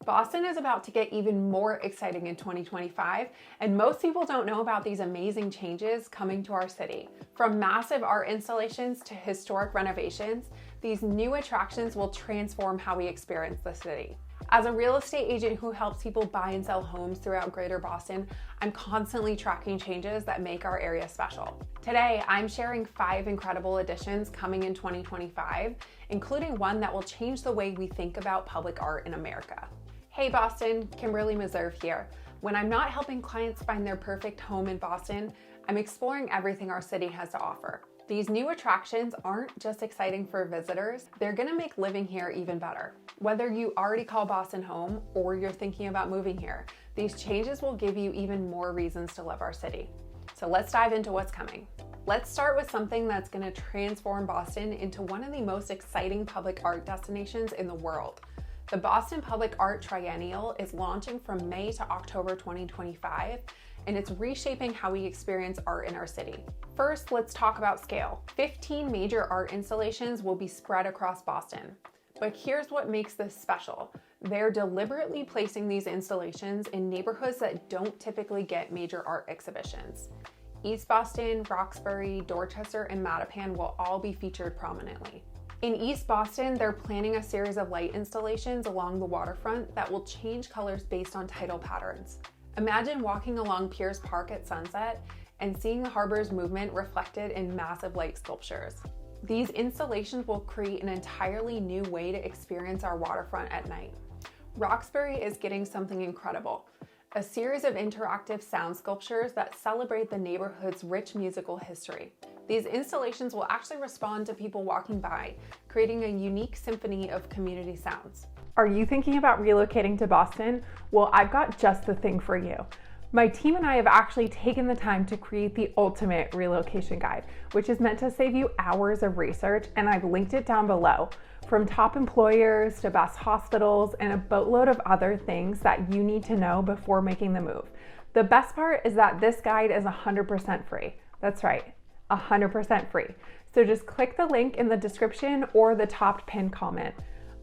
Boston is about to get even more exciting in 2025, and most people don't know about these amazing changes coming to our city. From massive art installations to historic renovations, these new attractions will transform how we experience the city. As a real estate agent who helps people buy and sell homes throughout Greater Boston, I'm constantly tracking changes that make our area special. Today, I'm sharing 5 incredible additions coming in 2025, including one that will change the way we think about public art in America. Hey Boston, Kimberly Meserve here. When I'm not helping clients find their perfect home in Boston, I'm exploring everything our city has to offer. These new attractions aren't just exciting for visitors, they're gonna make living here even better. Whether you already call Boston home or you're thinking about moving here, these changes will give you even more reasons to love our city. So let's dive into what's coming. Let's start with something that's gonna transform Boston into one of the most exciting public art destinations in the world. The Boston Public Art Triennial is launching from May to October 2025, and it's reshaping how we experience art in our city. First, let's talk about scale. 15 major art installations will be spread across Boston. But here's what makes this special. They're deliberately placing these installations in neighborhoods that don't typically get major art exhibitions. East Boston, Roxbury, Dorchester, and Mattapan will all be featured prominently. In East Boston, they're planning a series of light installations along the waterfront that will change colors based on tidal patterns. Imagine walking along Pierce Park at sunset and seeing the harbor's movement reflected in massive light sculptures. These installations will create an entirely new way to experience our waterfront at night. Roxbury is getting something incredible, a series of interactive sound sculptures that celebrate the neighborhood's rich musical history. These installations will actually respond to people walking by, creating a unique symphony of community sounds. Are you thinking about relocating to Boston? Well, I've got just the thing for you. My team and I have actually taken the time to create the ultimate relocation guide, which is meant to save you hours of research, and I've linked it down below. From top employers to best hospitals and a boatload of other things that you need to know before making the move. The best part is that this guide is 100% free. That's right, 100% free. So just click the link in the description or the top pinned comment.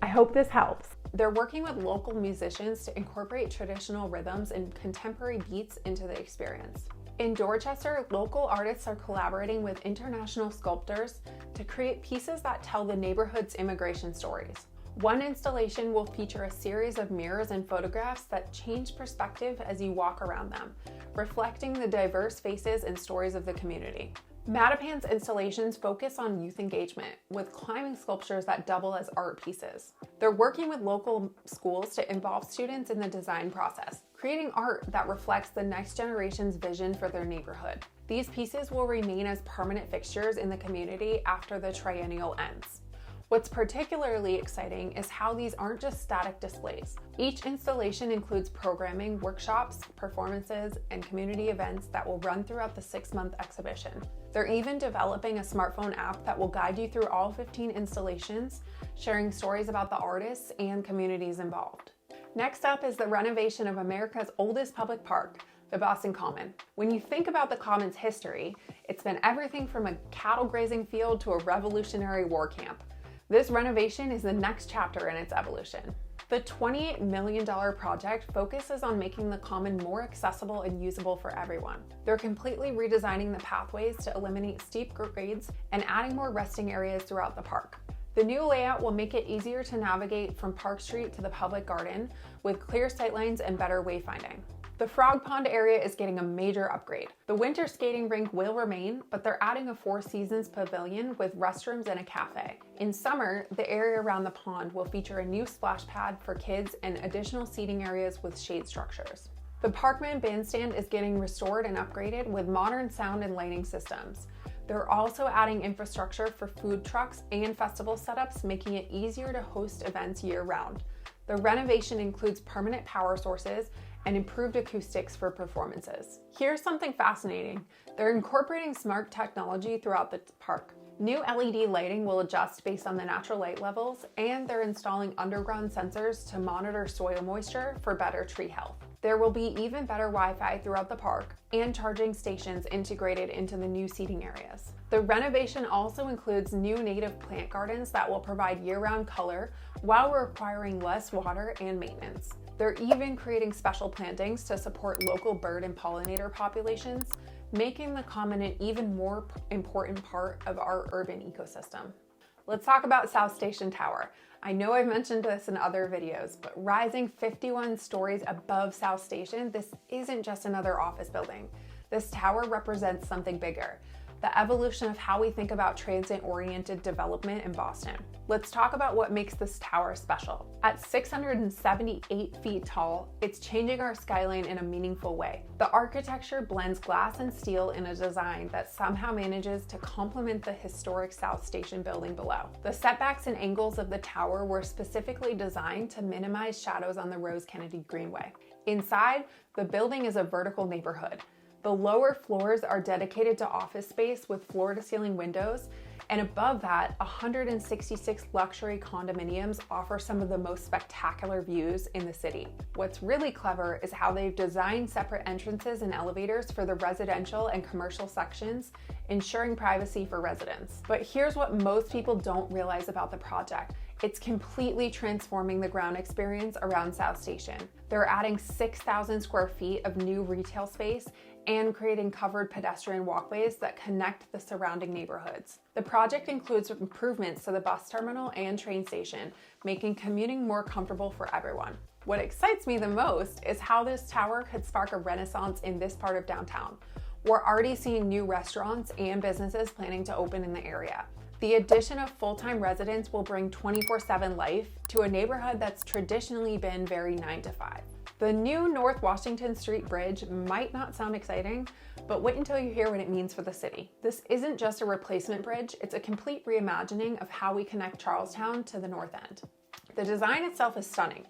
I hope this helps. They're working with local musicians to incorporate traditional rhythms and contemporary beats into the experience. In Dorchester, local artists are collaborating with international sculptors to create pieces that tell the neighborhood's immigration stories. One installation will feature a series of mirrors and photographs that change perspective as you walk around them, reflecting the diverse faces and stories of the community. Mattapan's installations focus on youth engagement, with climbing sculptures that double as art pieces. They're working with local schools to involve students in the design process, creating art that reflects the next generation's vision for their neighborhood. These pieces will remain as permanent fixtures in the community after the triennial ends. What's particularly exciting is how these aren't just static displays. Each installation includes programming, workshops, performances, and community events that will run throughout the 6-month exhibition. They're even developing a smartphone app that will guide you through all 15 installations, sharing stories about the artists and communities involved. Next up is the renovation of America's oldest public park, the Boston Common. When you think about the Common's history, it's been everything from a cattle grazing field to a Revolutionary War camp. This renovation is the next chapter in its evolution. The $28 million project focuses on making the Common more accessible and usable for everyone. They're completely redesigning the pathways to eliminate steep grades and adding more resting areas throughout the park. The new layout will make it easier to navigate from Park Street to the public garden with clear sightlines and better wayfinding. The Frog Pond area is getting a major upgrade. The winter skating rink will remain, but they're adding a Four Seasons pavilion with restrooms and a cafe. In summer, the area around the pond will feature a new splash pad for kids and additional seating areas with shade structures. The Parkman Bandstand is getting restored and upgraded with modern sound and lighting systems. They're also adding infrastructure for food trucks and festival setups, making it easier to host events year-round. The renovation includes permanent power sources and improved acoustics for performances. Here's something fascinating. They're incorporating smart technology throughout the park. New LED lighting will adjust based on the natural light levels, and they're installing underground sensors to monitor soil moisture for better tree health. There will be even better Wi-Fi throughout the park and charging stations integrated into the new seating areas. The renovation also includes new native plant gardens that will provide year-round color while requiring less water and maintenance. They're even creating special plantings to support local bird and pollinator populations, making the common an even more important part of our urban ecosystem. Let's talk about South Station Tower. I know I've mentioned this in other videos, but rising 51 stories above South Station, this isn't just another office building. This tower represents something bigger, the evolution of how we think about transit-oriented development in Boston. Let's talk about what makes this tower special. At 678 feet tall, it's changing our skyline in a meaningful way. The architecture blends glass and steel in a design that somehow manages to complement the historic South Station building below. The setbacks and angles of the tower were specifically designed to minimize shadows on the Rose Kennedy Greenway. Inside, the building is a vertical neighborhood. The lower floors are dedicated to office space with floor-to-ceiling windows, and above that, 166 luxury condominiums offer some of the most spectacular views in the city. What's really clever is how they've designed separate entrances and elevators for the residential and commercial sections, ensuring privacy for residents. But here's what most people don't realize about the project. It's completely transforming the ground experience around South Station. They're adding 6,000 square feet of new retail space and creating covered pedestrian walkways that connect the surrounding neighborhoods. The project includes improvements to the bus terminal and train station, making commuting more comfortable for everyone. What excites me the most is how this tower could spark a renaissance in this part of downtown. We're already seeing new restaurants and businesses planning to open in the area. The addition of full-time residents will bring 24/7 life to a neighborhood that's traditionally been very 9 to 5. The new North Washington Street Bridge might not sound exciting, but wait until you hear what it means for the city. This isn't just a replacement bridge, it's a complete reimagining of how we connect Charlestown to the North End. The design itself is stunning.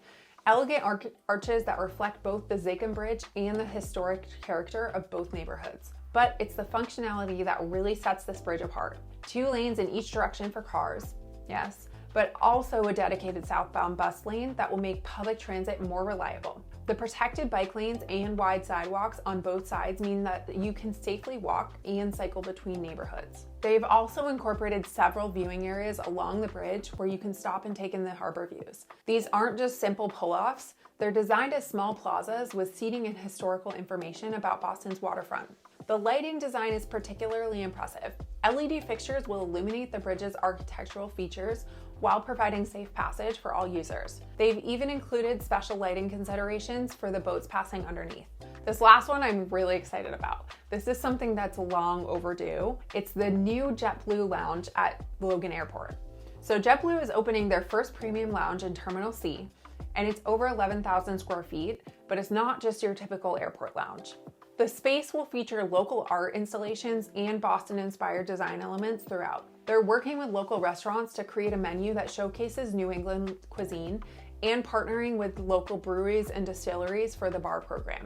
Elegant arches that reflect both the Zachem Bridge and the historic character of both neighborhoods. But it's the functionality that really sets this bridge apart. 2 lanes in each direction for cars, yes, but also a dedicated southbound bus lane that will make public transit more reliable. The protected bike lanes and wide sidewalks on both sides mean that you can safely walk and cycle between neighborhoods. They've also incorporated several viewing areas along the bridge where you can stop and take in the harbor views. These aren't just simple pull-offs, they're designed as small plazas with seating and historical information about Boston's waterfront. The lighting design is particularly impressive. LED fixtures will illuminate the bridge's architectural features while providing safe passage for all users. They've even included special lighting considerations for the boats passing underneath. This last one I'm really excited about. This is something that's long overdue. It's the new JetBlue Lounge at Logan Airport. So JetBlue is opening their first premium lounge in Terminal C, and it's over 11,000 square feet, but it's not just your typical airport lounge. The space will feature local art installations and Boston-inspired design elements throughout. They're working with local restaurants to create a menu that showcases New England cuisine and partnering with local breweries and distilleries for the bar program.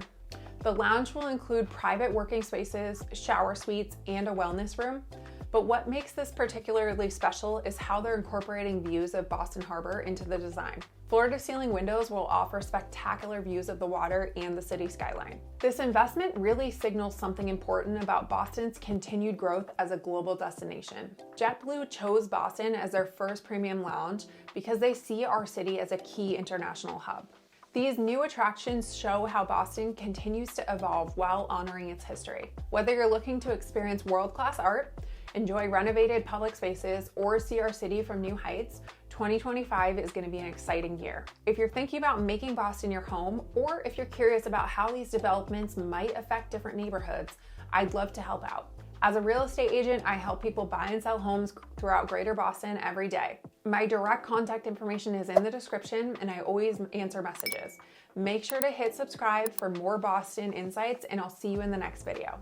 The lounge will include private working spaces, shower suites, and a wellness room. But what makes this particularly special is how they're incorporating views of Boston Harbor into the design. Floor-to-ceiling windows will offer spectacular views of the water and the city skyline. This investment really signals something important about Boston's continued growth as a global destination. JetBlue chose Boston as their first premium lounge because they see our city as a key international hub. These new attractions show how Boston continues to evolve while honoring its history. Whether you're looking to experience world-class art, enjoy renovated public spaces, or see our city from new heights, 2025 is going to be an exciting year. If you're thinking about making Boston your home, or if you're curious about how these developments might affect different neighborhoods, I'd love to help out. As a real estate agent, I help people buy and sell homes throughout Greater Boston every day. My direct contact information is in the description, and I always answer messages. Make sure to hit subscribe for more Boston insights, and I'll see you in the next video.